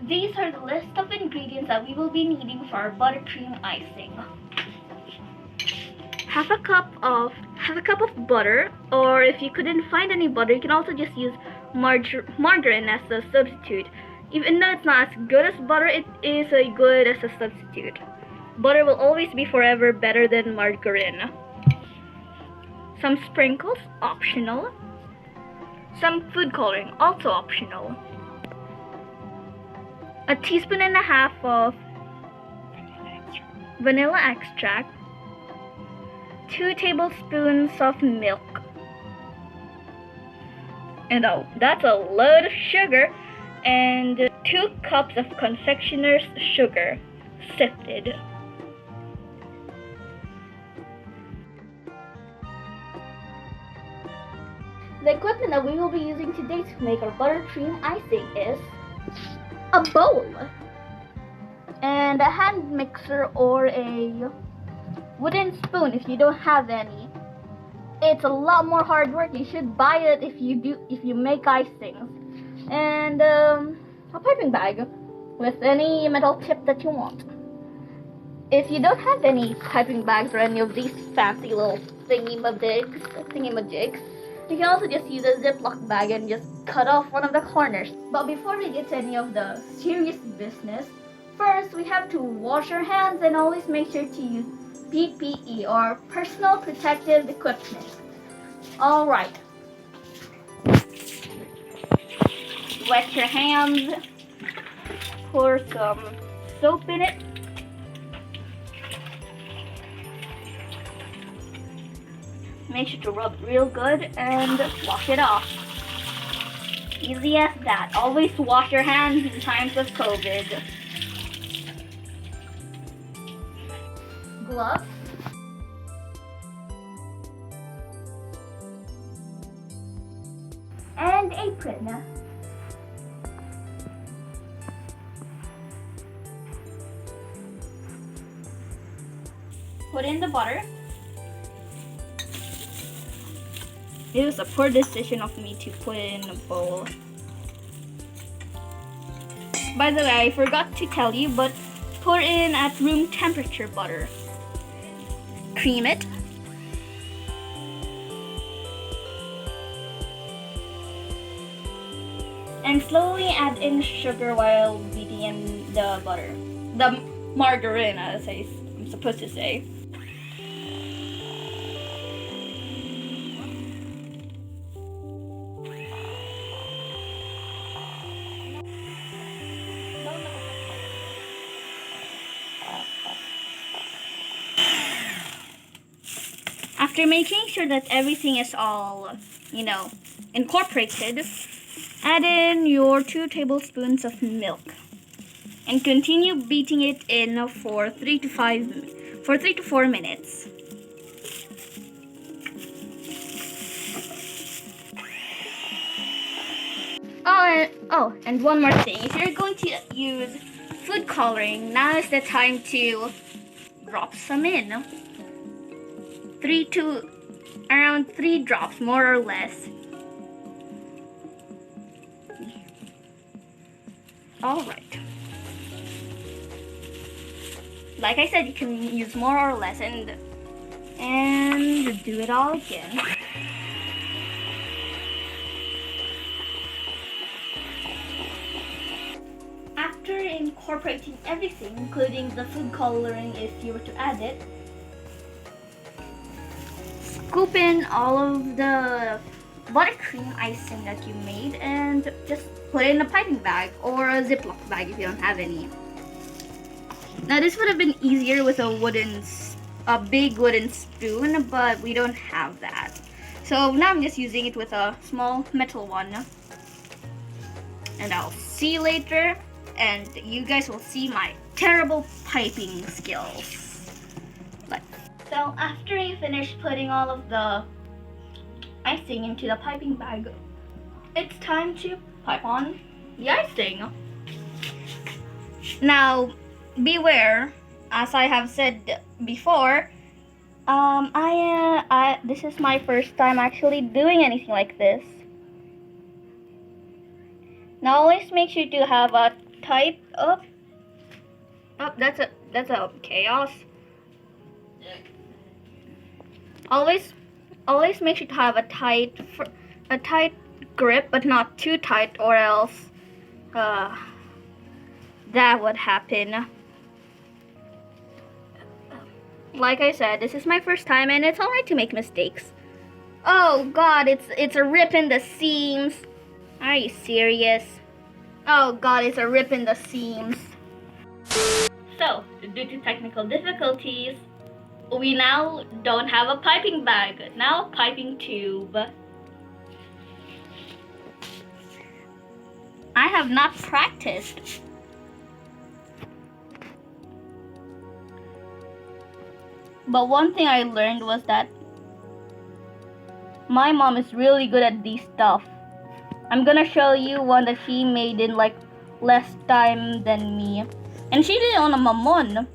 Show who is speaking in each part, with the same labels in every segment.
Speaker 1: These are the list of ingredients that we will be needing for our buttercream icing. Half a cup of butter, or if you couldn't find any butter, you can also just use margarine as a substitute. Even though it's not as good as butter, it is good as a substitute. Butter will always be forever better than margarine. Some sprinkles, optional. Some food coloring, also optional. A teaspoon and a half of vanilla extract. 2 tablespoons of milk. And that's a load of sugar. And 2 cups of confectioner's sugar, sifted. The equipment that we will be using today to make our buttercream icing is a bowl and a hand mixer or a wooden spoon if you don't have any. It's a lot more hard work. You should buy it if you make icings. And a piping bag with any metal tip that you want. If you don't have any piping bags or any of these fancy little thingamajigs, you can also just use a Ziploc bag and just cut off one of the corners. But before we get to any of the serious business, first we have to wash our hands and always make sure to use PPE or personal protective equipment. Alright. Wet your hands. Pour some soap in it. Make sure to rub real good and wash it off. Easy as that. Always wash your hands in times of COVID. Gloves. And apron. Put in the butter. It was a poor decision of me to put it in a bowl. By the way, I forgot to tell you, but pour in at room temperature butter. Cream it. And slowly add in sugar while beating in the butter. The margarine, as I'm supposed to say. After making sure that everything is all, incorporated, add in your 2 tablespoons of milk and continue beating it in for 3 to 4 minutes. And one more thing. If you're going to use food coloring, now is the time to drop some in. Around 3 drops, more or less. Alright. Like I said, you can use more or less and do it all again. After incorporating everything, including the food coloring if you were to add it, scoop in all of the buttercream icing that you made and just put it in a piping bag or a Ziploc bag if you don't have any. Now this would have been easier with a big wooden spoon, but we don't have that. So now I'm just using it with a small metal one. And I'll see you later, and you guys will see my terrible piping skills. So after you finish putting all of the icing into the piping bag, it's time to pipe on the icing. Now, beware, as I have said before, this is my first time actually doing anything like this. Now always make sure to have a tight up. Oh, that's a chaos. Always make sure to have a tight grip, but not too tight, or else that would happen. Like I said, this is my first time, and it's alright to make mistakes. Oh God, it's a rip in the seams. Are you serious? Oh God, it's a rip in the seams. So, due to technical difficulties, we now don't have a piping bag, now a piping tube. I have not practiced. But one thing I learned was that my mom is really good at these stuff. I'm gonna show you one that she made in like less time than me. And she did it on a mamon.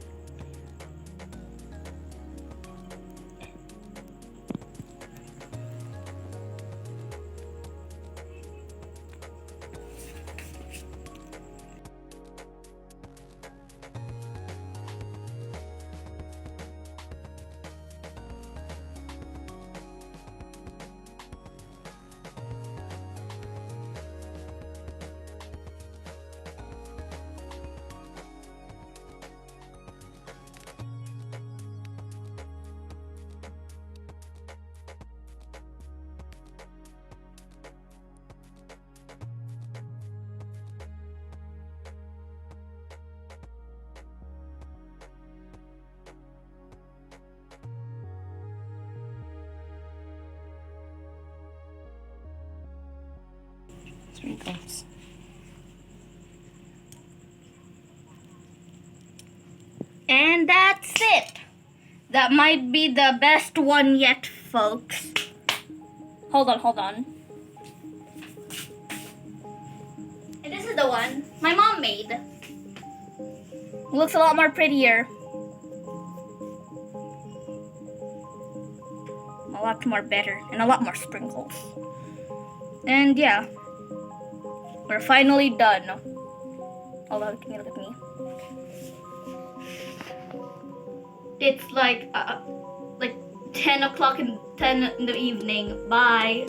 Speaker 1: Sprinkles. And that's it. That might be the best one yet, folks. Hold on. And this is the one my mom made. Looks a lot more prettier. A lot more better. And a lot more sprinkles. And yeah. We're finally done. Hold on, can you look at me? It's like 10 o'clock and 10 in the evening. Bye.